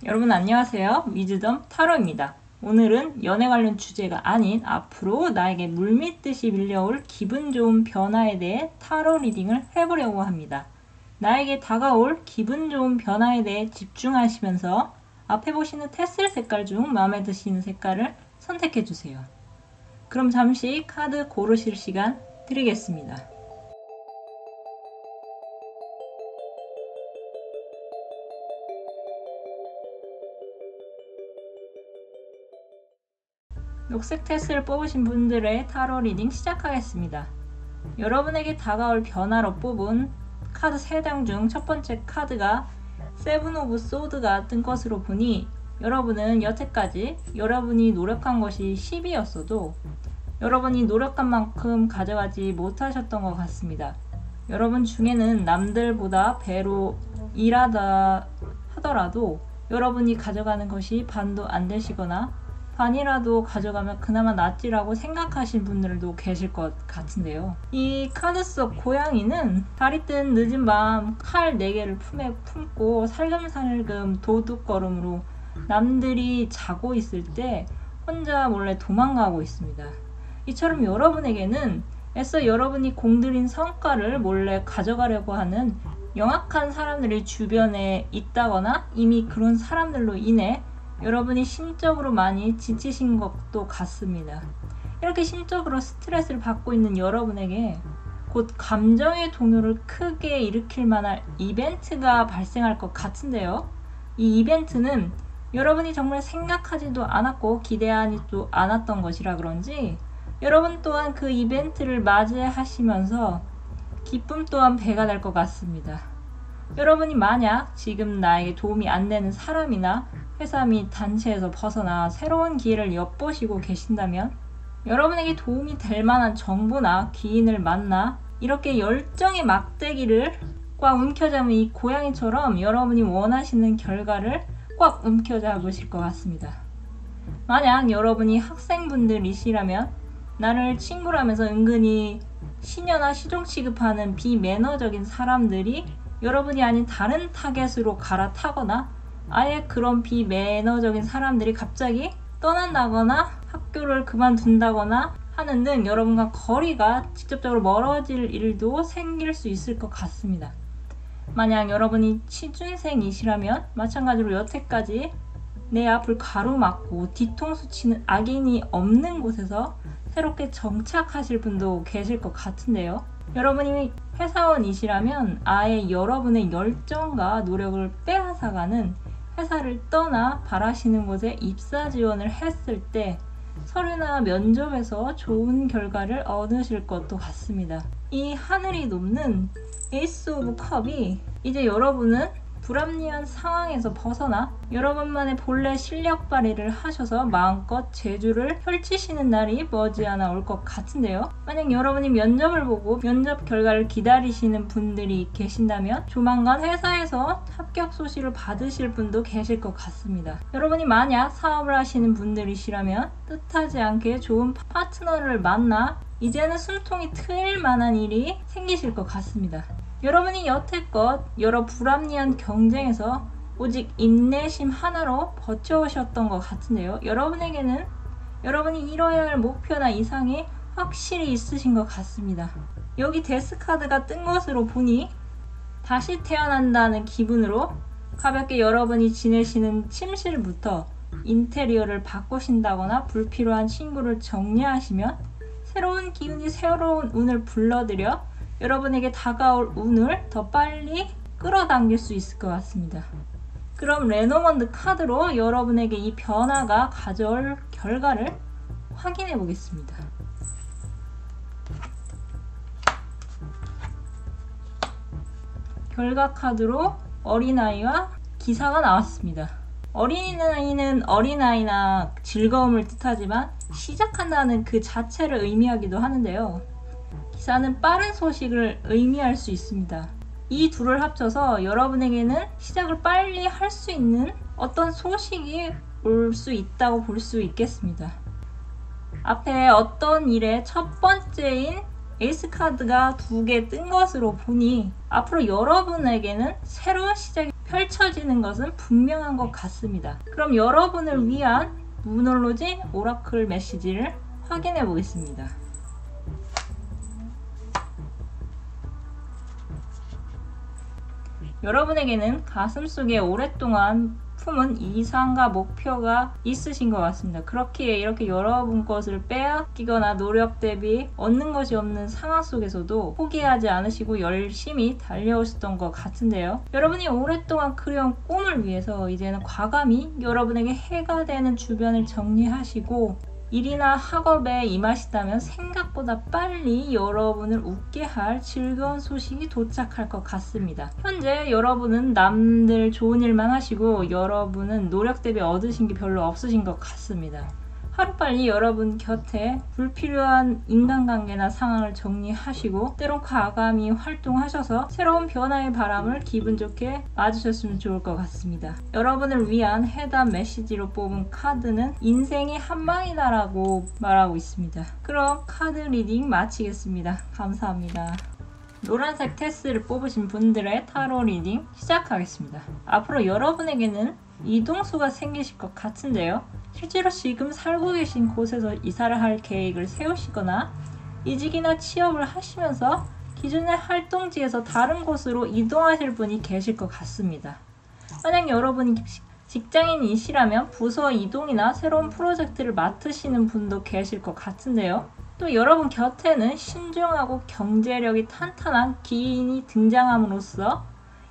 여러분 안녕하세요. 위즈덤 타로입니다. 오늘은 연애 관련 주제가 아닌 앞으로 나에게 물밀듯이 밀려올 기분 좋은 변화에 대해 타로 리딩을 해보려고 합니다. 나에게 다가올 기분 좋은 변화에 대해 집중하시면서 앞에 보시는 테슬 색깔 중 마음에 드시는 색깔을 선택해주세요. 그럼 잠시 카드 고르실 시간 드리겠습니다. 녹색 테슬을 뽑으신 분들의 타로 리딩 시작하겠습니다. 여러분에게 다가올 변화로 뽑은 카드 3장 중 첫 번째 카드가 세븐 오브 소드가 뜬 것으로 보니 여러분은 여태까지 여러분이 노력한 것이 10이었어도 여러분이 노력한 만큼 가져가지 못하셨던 것 같습니다. 여러분 중에는 남들보다 배로 일하다 하더라도 여러분이 가져가는 것이 반도 안 되시거나 반이라도 가져가면 그나마 낫지라고 생각하신 분들도 계실 것 같은데요. 이 카드 속 고양이는 달이 뜬 늦은 밤 칼 4개를 품에 품고 살금살금 도둑걸음으로 남들이 자고 있을 때 혼자 몰래 도망가고 있습니다. 이처럼 여러분에게는 애써 여러분이 공들인 성과를 몰래 가져가려고 하는 영악한 사람들이 주변에 있다거나 이미 그런 사람들로 인해 여러분이 심적으로 많이 지치신 것도 같습니다. 이렇게 심적으로 스트레스를 받고 있는 여러분에게 곧 감정의 동요를 크게 일으킬 만한 이벤트가 발생할 것 같은데요. 이 이벤트는 여러분이 정말 생각하지도 않았고 기대하지도 않았던 것이라 그런지 여러분 또한 그 이벤트를 맞이하시면서 기쁨 또한 배가 될 것 같습니다. 여러분이 만약 지금 나에게 도움이 안 되는 사람이나 회사 및 단체에서 벗어나 새로운 기회를 엿보시고 계신다면 여러분에게 도움이 될 만한 정보나 기인을 만나 이렇게 열정의 막대기를 꽉 움켜잡은 이 고양이처럼 여러분이 원하시는 결과를 꽉 움켜잡으실 것 같습니다. 만약 여러분이 학생분들이시라면 나를 친구라면서 은근히 시녀나 시종 취급하는 비매너적인 사람들이 여러분이 아닌 다른 타겟으로 갈아타거나 아예 그런 비매너적인 사람들이 갑자기 떠난다거나 학교를 그만둔다거나 하는 등 여러분과 거리가 직접적으로 멀어질 일도 생길 수 있을 것 같습니다. 만약 여러분이 취준생이시라면 마찬가지로 여태까지 내 앞을 가로막고 뒤통수 치는 악인이 없는 곳에서 새롭게 정착하실 분도 계실 것 같은데요. 여러분이 회사원이시라면 아예 여러분의 열정과 노력을 빼앗아가는 회사를 떠나 바라시는 곳에 입사 지원을 했을 때 서류나 면접에서 좋은 결과를 얻으실 것도 같습니다. 이 하늘이 높는 에이스 오브 컵이 이제 여러분은 불합리한 상황에서 벗어나 여러분만의 본래 실력 발휘를 하셔서 마음껏 재주를 펼치시는 날이 머지않아 올 것 같은데요. 만약 여러분이 면접을 보고 면접 결과를 기다리시는 분들이 계신다면 조만간 회사에서 합격 소식을 받으실 분도 계실 것 같습니다. 여러분이 만약 사업을 하시는 분들이시라면 뜻하지 않게 좋은 파트너를 만나 이제는 숨통이 트일 만한 일이 생기실 것 같습니다. 여러분이 여태껏 여러 불합리한 경쟁에서 오직 인내심 하나로 버텨오셨던 것 같은데요. 여러분에게는 여러분이 이뤄야 할 목표나 이상이 확실히 있으신 것 같습니다. 여기 데스 카드가 뜬 것으로 보니 다시 태어난다는 기분으로 가볍게 여러분이 지내시는 침실부터 인테리어를 바꾸신다거나 불필요한 친구를 정리하시면 새로운 기운이 새로운 운을 불러들여 여러분에게 다가올 운을 더 빨리 끌어당길 수 있을 것 같습니다. 그럼 레노먼드 카드로 여러분에게 이 변화가 가져올 결과를 확인해 보겠습니다. 결과 카드로 어린아이와 기사가 나왔습니다. 어린아이는 어린아이나 즐거움을 뜻하지만 시작한다는 그 자체를 의미하기도 하는데요. 기사는 빠른 소식을 의미할 수 있습니다. 이 둘을 합쳐서 여러분에게는 시작을 빨리 할 수 있는 어떤 소식이 올 수 있다고 볼 수 있겠습니다. 앞에 어떤 일의 첫 번째인 에이스 카드가 2개 뜬 것으로 보니 앞으로 여러분에게는 새로운 시작이 펼쳐지는 것은 분명한 것 같습니다. 그럼 여러분을 위한 누멀로지 오라클 메시지를 확인해 보겠습니다. 여러분에게는 가슴속에 오랫동안 품은 이상과 목표가 있으신 것 같습니다. 그렇기에 이렇게 여러분 것을 빼앗기거나 노력 대비 얻는 것이 없는 상황 속에서도 포기하지 않으시고 열심히 달려오셨던 것 같은데요. 여러분이 오랫동안 그려온 꿈을 위해서 이제는 과감히 여러분에게 해가 되는 주변을 정리하시고 일이나 학업에 임하시다면 생각보다 빨리 여러분을 웃게 할 즐거운 소식이 도착할 것 같습니다. 현재 여러분은 남들 좋은 일만 하시고 여러분은 노력 대비 얻으신 게 별로 없으신 것 같습니다. 하루빨리 여러분 곁에 불필요한 인간관계나 상황을 정리하시고 때론 과감히 활동하셔서 새로운 변화의 바람을 기분 좋게 맞으셨으면 좋을 것 같습니다. 여러분을 위한 해답 메시지로 뽑은 카드는 인생이 한방이다 라고 말하고 있습니다. 그럼 카드 리딩 마치겠습니다. 감사합니다. 노란색 테스를 뽑으신 분들의 타로 리딩 시작하겠습니다. 앞으로 여러분에게는 이동수가 생기실 것 같은데요. 실제로 지금 살고 계신 곳에서 이사를 할 계획을 세우시거나 이직이나 취업을 하시면서 기존의 활동지에서 다른 곳으로 이동하실 분이 계실 것 같습니다. 만약 여러분이 직장인이시라면 부서 이동이나 새로운 프로젝트를 맡으시는 분도 계실 것 같은데요. 또 여러분 곁에는 신중하고 경제력이 탄탄한 기인이 등장함으로써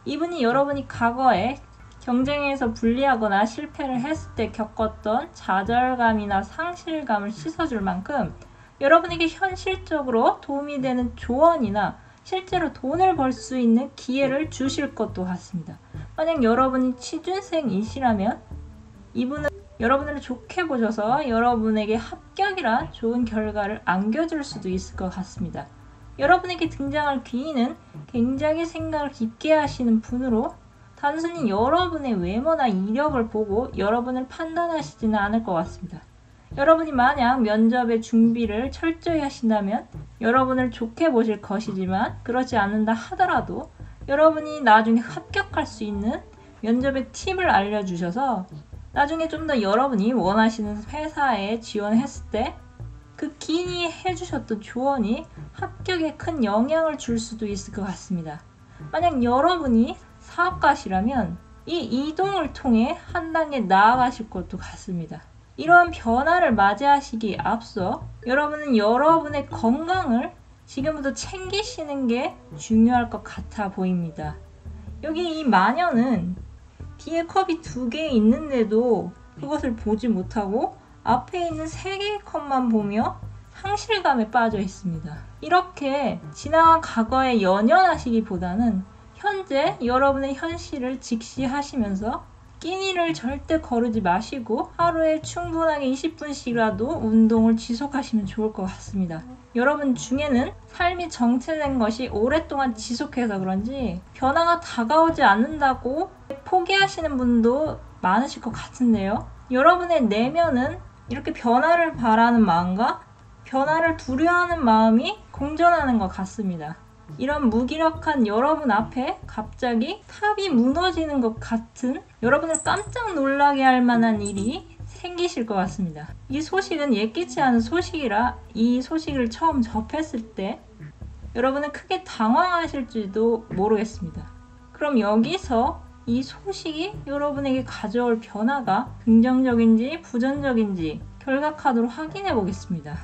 이분이 여러분이 과거에 경쟁에서 불리하거나 실패를 했을 때 겪었던 좌절감이나 상실감을 씻어줄 만큼 여러분에게 현실적으로 도움이 되는 조언이나 실제로 돈을 벌 수 있는 기회를 주실 것도 같습니다. 만약 여러분이 취준생이시라면 이분은 여러분을 좋게 보셔서 여러분에게 합격이란 좋은 결과를 안겨줄 수도 있을 것 같습니다. 여러분에게 등장할 귀인은 굉장히 생각을 깊게 하시는 분으로 단순히 여러분의 외모나 이력을 보고 여러분을 판단하시지는 않을 것 같습니다. 여러분이 만약 면접의 준비를 철저히 하신다면 여러분을 좋게 보실 것이지만 그렇지 않는다 하더라도 여러분이 나중에 합격할 수 있는 면접의 팁을 알려주셔서 나중에 좀 더 여러분이 원하시는 회사에 지원했을 때 그 기인이 해주셨던 조언이 합격에 큰 영향을 줄 수도 있을 것 같습니다. 만약 여러분이 사업가시라면 이 이동을 통해 한 단계 나아가실 것도 같습니다. 이러한 변화를 맞이하시기에 앞서 여러분은 여러분의 건강을 지금부터 챙기시는 게 중요할 것 같아 보입니다. 여기 이 마녀는 뒤에 컵이 2개 있는데도 그것을 보지 못하고 앞에 있는 3개의 컵만 보며 상실감에 빠져 있습니다. 이렇게 지나간 과거에 연연하시기보다는 현재 여러분의 현실을 직시하시면서 끼니를 절대 거르지 마시고 하루에 충분하게 20분씩이라도 운동을 지속하시면 좋을 것 같습니다. 여러분 중에는 삶이 정체된 것이 오랫동안 지속해서 그런지 변화가 다가오지 않는다고 포기하시는 분도 많으실 것 같은데요. 여러분의 내면은 이렇게 변화를 바라는 마음과 변화를 두려워하는 마음이 공존하는 것 같습니다. 이런 무기력한 여러분 앞에 갑자기 탑이 무너지는 것 같은 여러분을 깜짝 놀라게 할 만한 일이 생기실 것 같습니다. 이 소식은 예기치 않은 소식이라 이 소식을 처음 접했을 때 여러분은 크게 당황하실지도 모르겠습니다. 그럼 여기서 이 소식이 여러분에게 가져올 변화가 긍정적인지 부정적인지 결과 카드로 확인해 보겠습니다.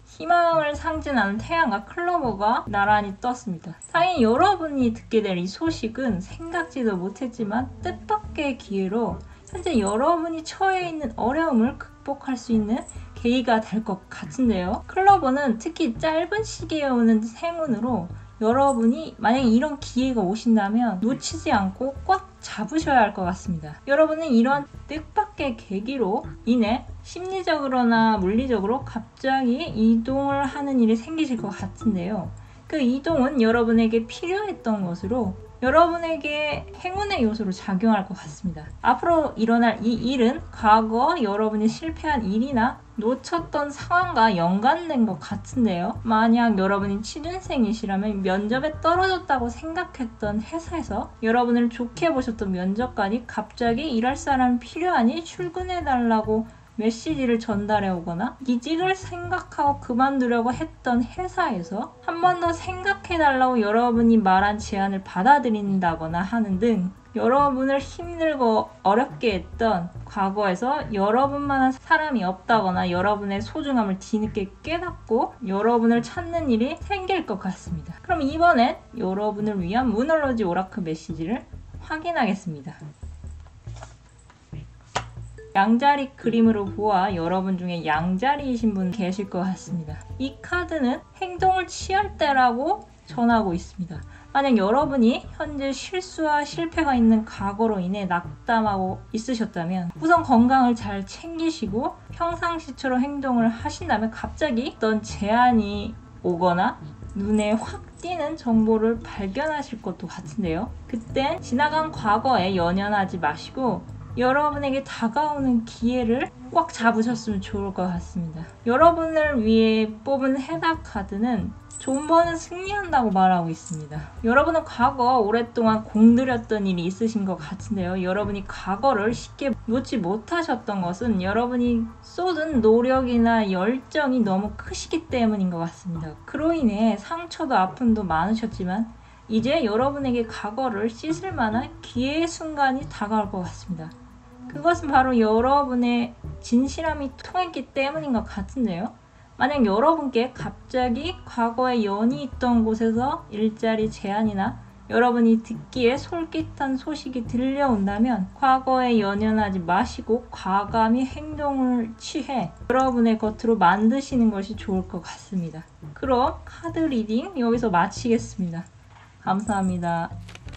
희망을 상징하는 태양과 클로버가 나란히 떴습니다. 당연히 여러분이 듣게 될 이 소식은 생각지도 못했지만 뜻밖의 기회로 현재 여러분이 처해 있는 어려움을 극복할 수 있는 계기가 될 것 같은데요. 클로버는 특히 짧은 시기에 오는 행운으로 여러분이 만약에 이런 기회가 오신다면 놓치지 않고 꽉 잡으셔야 할 것 같습니다. 여러분은 이런 뜻밖의 계기로 인해 심리적으로나 물리적으로 갑자기 이동을 하는 일이 생기실 것 같은데요. 그 이동은 여러분에게 필요했던 것으로 여러분에게 행운의 요소로 작용할 것 같습니다. 앞으로 일어날 이 일은 과거 여러분이 실패한 일이나 놓쳤던 상황과 연관된 것 같은데요. 만약 여러분이 취준생이시라면 면접에 떨어졌다고 생각했던 회사에서 여러분을 좋게 보셨던 면접관이 갑자기 일할 사람 필요하니 출근해달라고 메시지를 전달해 오거나 이직을 생각하고 그만두려고 했던 회사에서 한 번 더 생각해달라고 여러분이 말한 제안을 받아들인다거나 하는 등 여러분을 힘들고 어렵게 했던 과거에서 여러분만한 사람이 없다거나 여러분의 소중함을 뒤늦게 깨닫고 여러분을 찾는 일이 생길 것 같습니다. 그럼 이번엔 여러분을 위한 무널로지 오라클 메시지를 확인하겠습니다. 양자리 그림으로 보아 여러분 중에 양자리이신 분 계실 것 같습니다. 이 카드는 행동을 취할 때라고 전하고 있습니다. 만약 여러분이 현재 실수와 실패가 있는 과거로 인해 낙담하고 있으셨다면 우선 건강을 잘 챙기시고 평상시처럼 행동을 하신다면 갑자기 어떤 제안이 오거나 눈에 확 띄는 정보를 발견하실 것도 같은데요. 그땐 지나간 과거에 연연하지 마시고 여러분에게 다가오는 기회를 꽉 잡으셨으면 좋을 것 같습니다. 여러분을 위해 뽑은 해답 카드는 존버는 승리한다고 말하고 있습니다. 여러분은 과거 오랫동안 공들였던 일이 있으신 것 같은데요. 여러분이 과거를 쉽게 놓지 못하셨던 것은 여러분이 쏟은 노력이나 열정이 너무 크시기 때문인 것 같습니다. 그로 인해 상처도 아픔도 많으셨지만 이제 여러분에게 과거를 씻을 만한 기회의 순간이 다가올 것 같습니다. 그것은 바로 여러분의 진실함이 통했기 때문인 것 같은데요. 만약 여러분께 갑자기 과거에 연이 있던 곳에서 일자리 제안이나 여러분이 듣기에 솔깃한 소식이 들려온다면 과거에 연연하지 마시고 과감히 행동을 취해 여러분의 겉으로 만드시는 것이 좋을 것 같습니다. 그럼 카드 리딩 여기서 마치겠습니다. 감사합니다.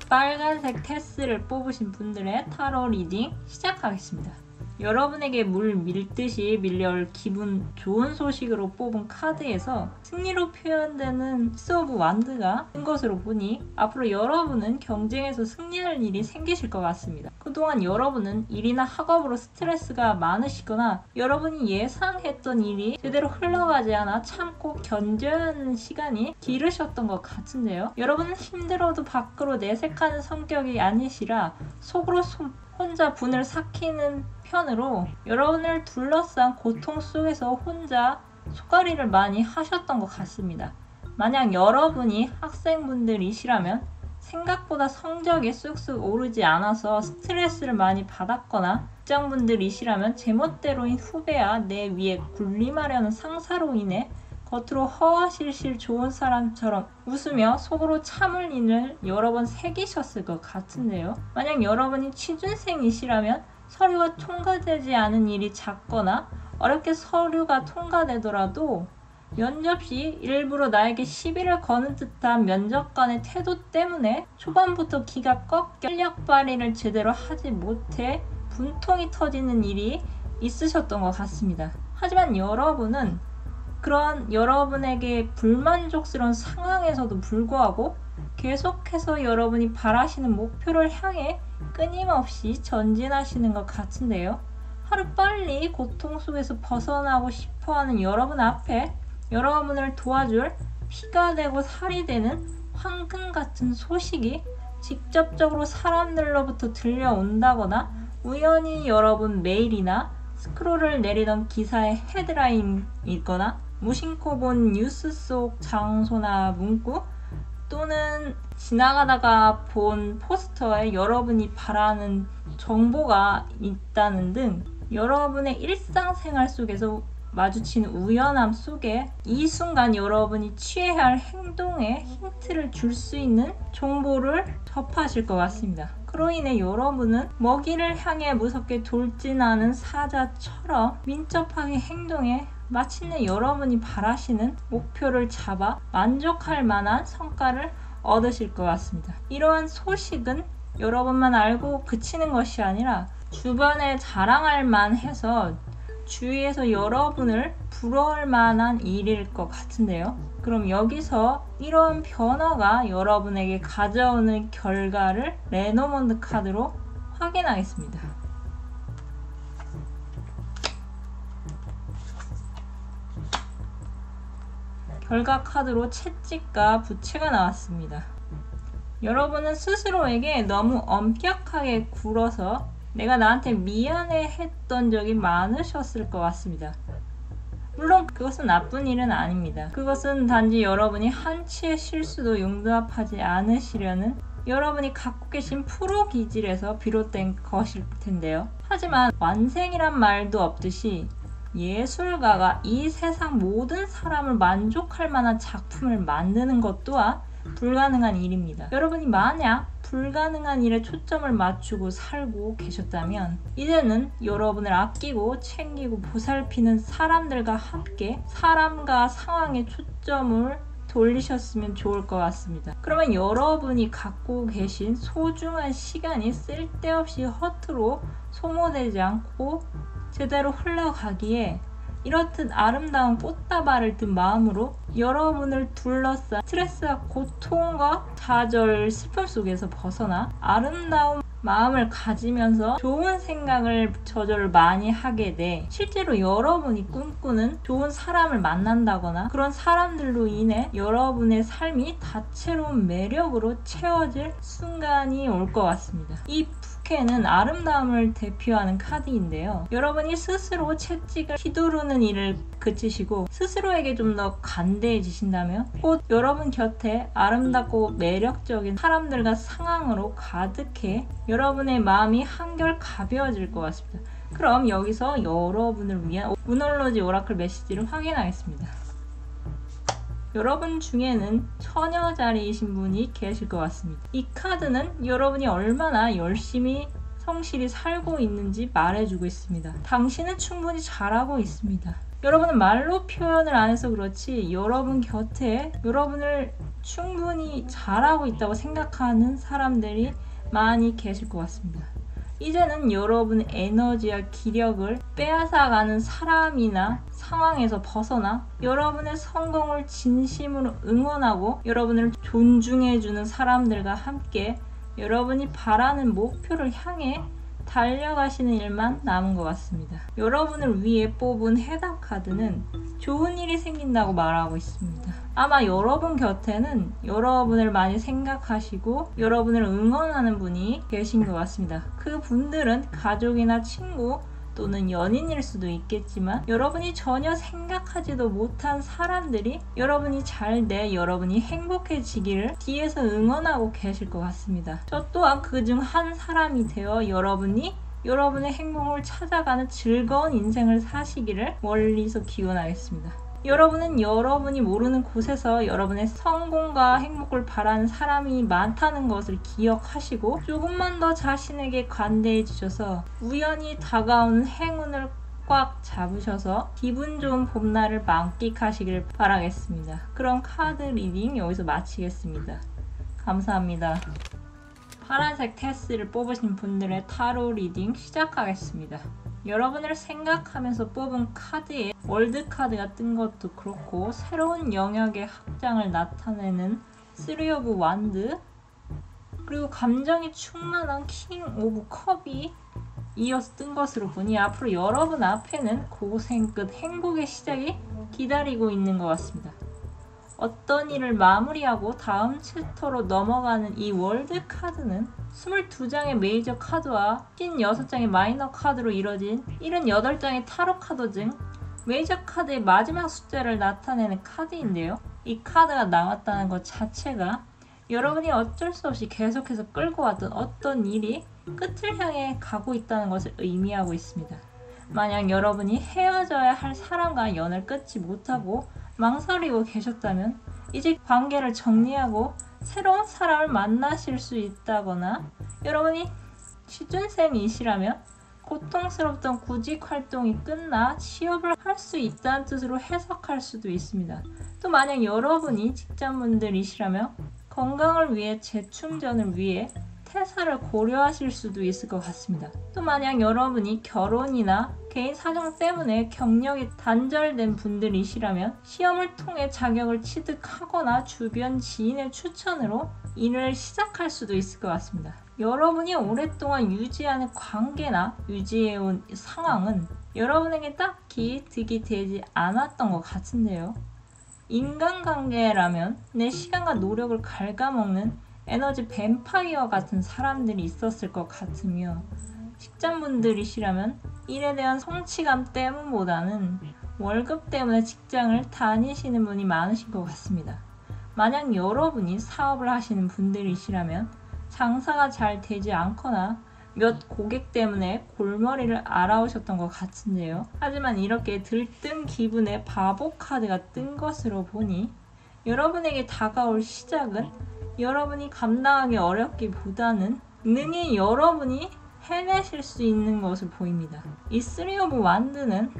빨간색 테스를 뽑으신 분들의 타로 리딩 시작하겠습니다. 여러분에게 물 밀듯이 밀려올 기분 좋은 소식으로 뽑은 카드에서 승리로 표현되는 시스 오브 완드가 뜬 것으로 보니 앞으로 여러분은 경쟁에서 승리할 일이 생기실 것 같습니다. 그동안 여러분은 일이나 학업으로 스트레스가 많으시거나 여러분이 예상했던 일이 제대로 흘러가지 않아 참고 견뎌야 하는 시간이 길으셨던 것 같은데요. 여러분은 힘들어도 밖으로 내색하는 성격이 아니시라 속으로 혼자 분을 삭히는 편으로 여러분을 둘러싼 고통 속에서 혼자 속앓이를 많이 하셨던 것 같습니다. 만약 여러분이 학생분들이시라면 생각보다 성적이 쑥쑥 오르지 않아서 스트레스를 많이 받았거나 직장분들이시라면 제멋대로인 후배와 내 위에 군림하려는 상사로 인해 겉으로 허와실실 좋은 사람처럼 웃으며 속으로 참을 일을 여러 번 새기셨을 것 같은데요. 만약 여러분이 취준생이시라면 서류가 통과되지 않은 일이 잦거나 어렵게 서류가 통과되더라도 면접 시 일부러 나에게 시비를 거는 듯한 면접관의 태도 때문에 초반부터 기가 꺾여 실력 발휘를 제대로 하지 못해 분통이 터지는 일이 있으셨던 것 같습니다. 하지만 여러분은 그런 여러분에게 불만족스러운 상황에서도 불구하고 계속해서 여러분이 바라시는 목표를 향해 끊임없이 전진하시는 것 같은데요. 하루빨리 고통 속에서 벗어나고 싶어하는 여러분 앞에 여러분을 도와줄 피가 되고 살이 되는 황금 같은 소식이 직접적으로 사람들로부터 들려온다거나 우연히 여러분 메일이나 스크롤을 내리던 기사의 헤드라인이거나 무심코 본 뉴스 속 장소나 문구 또는 지나가다가 본 포스터에 여러분이 바라는 정보가 있다는 등 여러분의 일상생활 속에서 마주치는 우연함 속에 이 순간 여러분이 취해야 할 행동에 힌트를 줄 수 있는 정보를 접하실 것 같습니다. 그로 인해 여러분은 먹이를 향해 무섭게 돌진하는 사자처럼 민첩하게 행동해 마침내 여러분이 바라시는 목표를 잡아 만족할 만한 성과를 얻으실 것 같습니다. 이러한 소식은 여러분만 알고 그치는 것이 아니라 주변에 자랑할 만해서 주위에서 여러분을 부러워할 만한 일일 것 같은데요. 그럼 여기서 이러한 변화가 여러분에게 가져오는 결과를 레노먼드 카드로 확인하겠습니다. 결과 카드로 채찍과 부채가 나왔습니다. 여러분은 스스로에게 너무 엄격하게 굴어서 내가 나한테 미안해 했던 적이 많으셨을 것 같습니다. 물론 그것은 나쁜 일은 아닙니다. 그것은 단지 여러분이 한치의 실수도 용납하지 않으시려는 여러분이 갖고 계신 프로 기질에서 비롯된 것일 텐데요. 하지만 완생이란 말도 없듯이 예술가가 이 세상 모든 사람을 만족할 만한 작품을 만드는 것 또한 불가능한 일입니다. 여러분이 만약 불가능한 일에 초점을 맞추고 살고 계셨다면 이제는 여러분을 아끼고 챙기고 보살피는 사람들과 함께 사람과 상황에 초점을 돌리셨으면 좋을 것 같습니다. 그러면 여러분이 갖고 계신 소중한 시간이 쓸데없이 허투루 소모되지 않고 제대로 흘러가기에 이렇듯 아름다운 꽃다발을 든 마음으로 여러분을 둘러싼 스트레스와 고통과 좌절, 슬픔 속에서 벗어나 아름다운 마음을 가지면서 좋은 생각을 저절로 많이 하게 돼 실제로 여러분이 꿈꾸는 좋은 사람을 만난다거나 그런 사람들로 인해 여러분의 삶이 다채로운 매력으로 채워질 순간이 올 것 같습니다. 이 는 아름다움을 대표하는 카드인데요. 여러분이 스스로 채찍을 휘두르는 일을 그치시고 스스로에게 좀 더 간대해지신다면 곧 여러분 곁에 아름답고 매력적인 사람들과 상황으로 가득해 여러분의 마음이 한결 가벼워질 것 같습니다. 그럼 여기서 여러분을 위한 우놀로지 오라클 메시지를 확인하겠습니다. 여러분 중에는 처녀 자리이신 분이 계실 것 같습니다. 이 카드는 여러분이 얼마나 열심히 성실히 살고 있는지 말해주고 있습니다. 당신은 충분히 잘하고 있습니다. 여러분은 말로 표현을 안 해서 그렇지 여러분 곁에 여러분을 충분히 잘하고 있다고 생각하는 사람들이 많이 계실 것 같습니다. 이제는 여러분의 에너지와 기력을 빼앗아가는 사람이나 상황에서 벗어나 여러분의 성공을 진심으로 응원하고 여러분을 존중해주는 사람들과 함께 여러분이 바라는 목표를 향해 달려가시는 일만 남은 것 같습니다. 여러분을 위해 뽑은 해당 카드는 좋은 일이 생긴다고 말하고 있습니다. 아마 여러분 곁에는 여러분을 많이 생각하시고 여러분을 응원하는 분이 계신 것 같습니다. 그 분들은 가족이나 친구 또는 연인일 수도 있겠지만 여러분이 전혀 생각하지도 못한 사람들이 여러분이 잘 돼 여러분이 행복해지기를 뒤에서 응원하고 계실 것 같습니다. 저 또한 그중 한 사람이 되어 여러분이 여러분의 행복을 찾아가는 즐거운 인생을 사시기를 멀리서 기원하겠습니다. 여러분은 여러분이 모르는 곳에서 여러분의 성공과 행복을 바라는 사람이 많다는 것을 기억하시고 조금만 더 자신에게 관대해 주셔서 우연히 다가오는 행운을 꽉 잡으셔서 기분 좋은 봄날을 만끽하시길 바라겠습니다. 그럼 카드 리딩 여기서 마치겠습니다. 감사합니다. 파란색 테스를 뽑으신 분들의 타로 리딩 시작하겠습니다. 여러분을 생각하면서 뽑은 카드에 월드 카드가 뜬 것도 그렇고 새로운 영역의 확장을 나타내는 3 오브 완드 그리고 감정이 충만한 킹 오브 컵이 이어서 뜬 것으로 보니 앞으로 여러분 앞에는 고생 끝 행복의 시작이 기다리고 있는 것 같습니다. 어떤 일을 마무리하고 다음 챕터로 넘어가는 이 월드 카드는 22장의 메이저 카드와 56장의 마이너 카드로 이뤄진 78장의 타로 카드 중 메이저 카드의 마지막 숫자를 나타내는 카드인데요. 이 카드가 나왔다는 것 자체가 여러분이 어쩔 수 없이 계속해서 끌고 왔던 어떤 일이 끝을 향해 가고 있다는 것을 의미하고 있습니다. 만약 여러분이 헤어져야 할 사람과 연을 끊지 못하고 망설이고 계셨다면 이제 관계를 정리하고 새로운 사람을 만나실 수 있다거나 여러분이 취준생이시라면 고통스럽던 구직 활동이 끝나 취업을 할 수 있다는 뜻으로 해석할 수도 있습니다. 또 만약 여러분이 직장분들이시라면 건강을 위해 재충전을 위해 퇴사를 고려하실 수도 있을 것 같습니다. 또 만약 여러분이 결혼이나 개인 사정 때문에 경력이 단절된 분들이시라면 시험을 통해 자격을 취득하거나 주변 지인의 추천으로 일을 시작할 수도 있을 것 같습니다. 여러분이 오랫동안 유지하는 관계나 유지해온 상황은 여러분에게 딱히 득이 되지 않았던 것 같은데요. 인간관계라면 내 시간과 노력을 갉아먹는 에너지 뱀파이어 같은 사람들이 있었을 것 같으며, 직장분들이시라면 일에 대한 성취감 때문보다는 월급 때문에 직장을 다니시는 분이 많으실 것 같습니다. 만약 여러분이 사업을 하시는 분들이시라면 장사가 잘 되지 않거나 몇 고객 때문에 골머리를 앓아오셨던 것 같은데요. 하지만 이렇게 들뜬 기분의 바보 카드가 뜬 것으로 보니 여러분에게 다가올 시작은 여러분이 감당하기 어렵기보다는 능히 여러분이 해내실 수 있는 것을 보입니다. 이 3 오브 완드는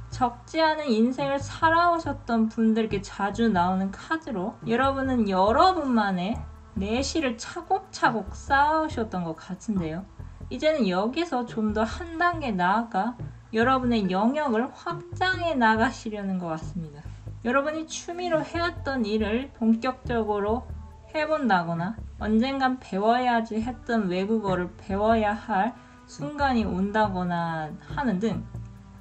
적지 않은 인생을 살아오셨던 분들께 자주 나오는 카드로, 여러분은 여러분만의 내실을 차곡차곡 쌓아오셨던 것 같은데요. 이제는 여기서 좀 더 한 단계 나아가 여러분의 영역을 확장해 나가시려는 것 같습니다. 여러분이 취미로 해왔던 일을 본격적으로 해본다거나 언젠간 배워야지 했던 외국어를 배워야 할 순간이 온다거나 하는 등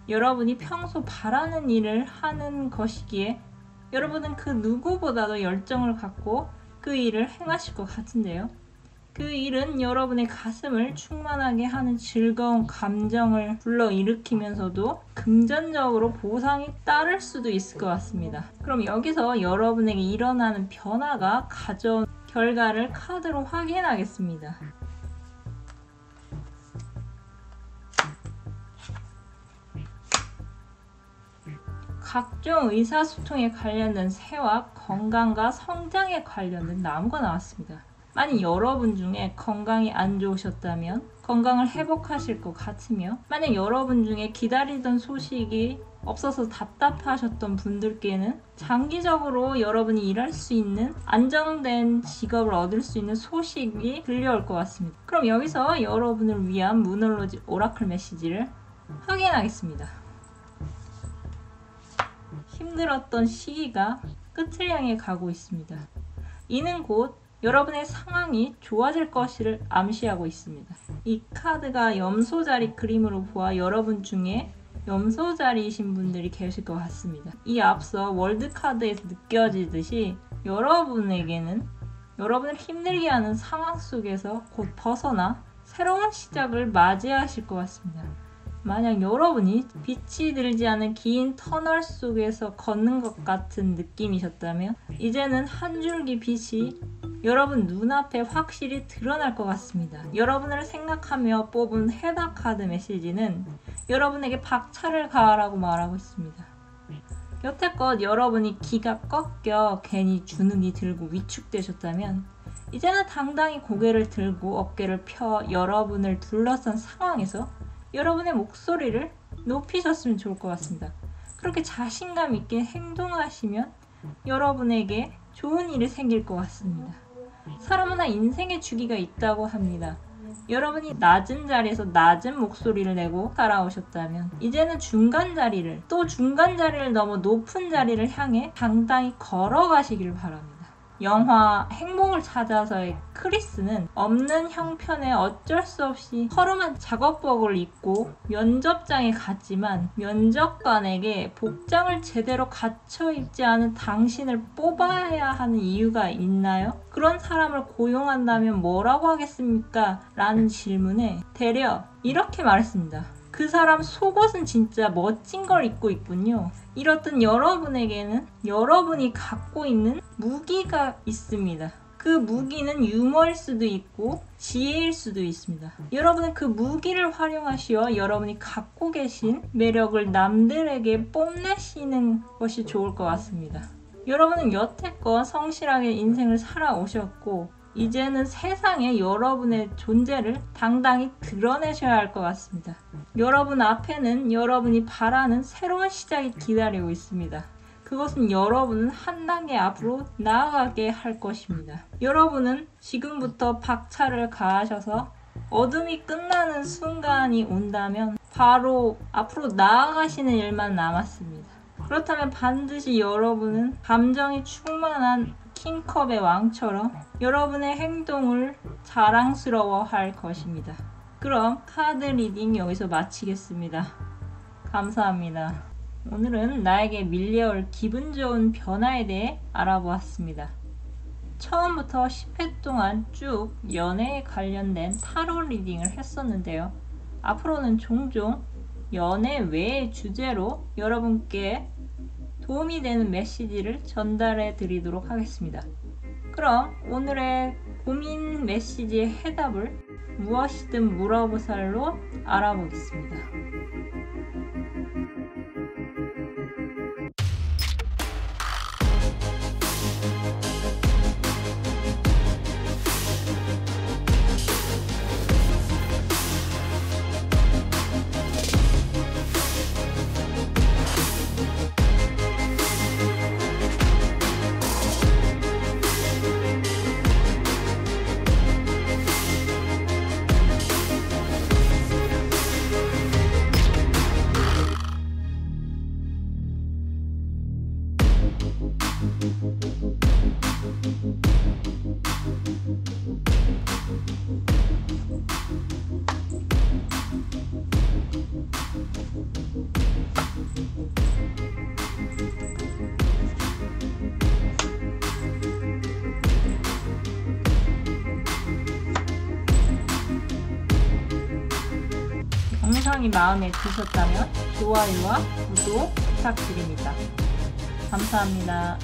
여러분이 평소 바라는 일을 하는 것이기에 여러분은 그 누구보다도 열정을 갖고 그 일을 행하실 것 같은데요. 그 일은 여러분의 가슴을 충만하게 하는 즐거운 감정을 불러일으키면서도 금전적으로 보상이 따를 수도 있을 것 같습니다. 그럼 여기서 여러분에게 일어나는 변화가 가져온 결과를 카드로 확인하겠습니다. 각종 의사소통에 관련된 새와 건강과 성장에 관련된 나무가 나왔습니다. 만약 여러분 중에 건강이 안 좋으셨다면 건강을 회복하실 것 같으며, 만약 여러분 중에 기다리던 소식이 없어서 답답하셨던 분들께는 장기적으로 여러분이 일할 수 있는 안정된 직업을 얻을 수 있는 소식이 들려올 것 같습니다. 그럼 여기서 여러분을 위한 무놀로지 오라클 메시지를 확인하겠습니다. 힘들었던 시기가 끝을 향해 가고 있습니다. 이는 곧 여러분의 상황이 좋아질 것을 암시하고 있습니다. 이 카드가 염소자리 그림으로 보아 여러분 중에 염소자리이신 분들이 계실 것 같습니다. 이 앞서 월드카드에서 느껴지듯이 여러분에게는 여러분을 힘들게 하는 상황 속에서 곧 벗어나 새로운 시작을 맞이하실 것 같습니다. 만약 여러분이 빛이 들지 않은 긴 터널 속에서 걷는 것 같은 느낌이셨다면 이제는 한 줄기 빛이 여러분 눈앞에 확실히 드러날 것 같습니다. 여러분을 생각하며 뽑은 해당 카드 메시지는 여러분에게 박차를 가하라고 말하고 있습니다. 여태껏 여러분이 기가 꺾여 괜히 주눅이 들고 위축되셨다면 이제는 당당히 고개를 들고 어깨를 펴 여러분을 둘러싼 상황에서 여러분의 목소리를 높이셨으면 좋을 것 같습니다. 그렇게 자신감 있게 행동하시면 여러분에게 좋은 일이 생길 것 같습니다. 사람은 다 인생의 주기가 있다고 합니다. 여러분이 낮은 자리에서 낮은 목소리를 내고 살아오셨다면 이제는 중간 자리를, 또 중간 자리를 넘어 높은 자리를 향해 당당히 걸어가시길 바랍니다. 영화 행복을 찾아서의 크리스는 없는 형편에 어쩔 수 없이 허름한 작업복을 입고 면접장에 갔지만 면접관에게 복장을 제대로 갖춰 입지 않은 당신을 뽑아야 하는 이유가 있나요? 그런 사람을 고용한다면 뭐라고 하겠습니까? 라는 질문에 대려 이렇게 말했습니다. 그 사람 속옷은 진짜 멋진 걸 입고 있군요. 이렇듯 여러분에게는 여러분이 갖고 있는 무기가 있습니다. 그 무기는 유머일 수도 있고 지혜일 수도 있습니다. 여러분은 그 무기를 활용하시어 여러분이 갖고 계신 매력을 남들에게 뽐내시는 것이 좋을 것 같습니다. 여러분은 여태껏 성실하게 인생을 살아오셨고 이제는 세상에 여러분의 존재를 당당히 드러내셔야 할 것 같습니다. 여러분 앞에는 여러분이 바라는 새로운 시작이 기다리고 있습니다. 그것은 여러분은 한 단계 앞으로 나아가게 할 것입니다. 여러분은 지금부터 박차를 가하셔서 어둠이 끝나는 순간이 온다면 바로 앞으로 나아가시는 일만 남았습니다. 그렇다면 반드시 여러분은 감정이 충만한 킹컵의 왕처럼 여러분의 행동을 자랑스러워할 것입니다. 그럼 카드 리딩 여기서 마치겠습니다. 감사합니다. 오늘은 나에게 밀려올 기분 좋은 변화에 대해 알아보았습니다. 처음부터 10회 동안 쭉 연애에 관련된 타로 리딩을 했었는데요. 앞으로는 종종 연애 외의 주제로 여러분께 도움이 되는 메시지를 전달해 드리도록 하겠습니다. 그럼 오늘의 고민 메시지의 해답을 무엇이든 물어보살로 알아보겠습니다. 영상이 마음에 드셨다면 좋아요와 구독 부탁드립니다. 감사합니다.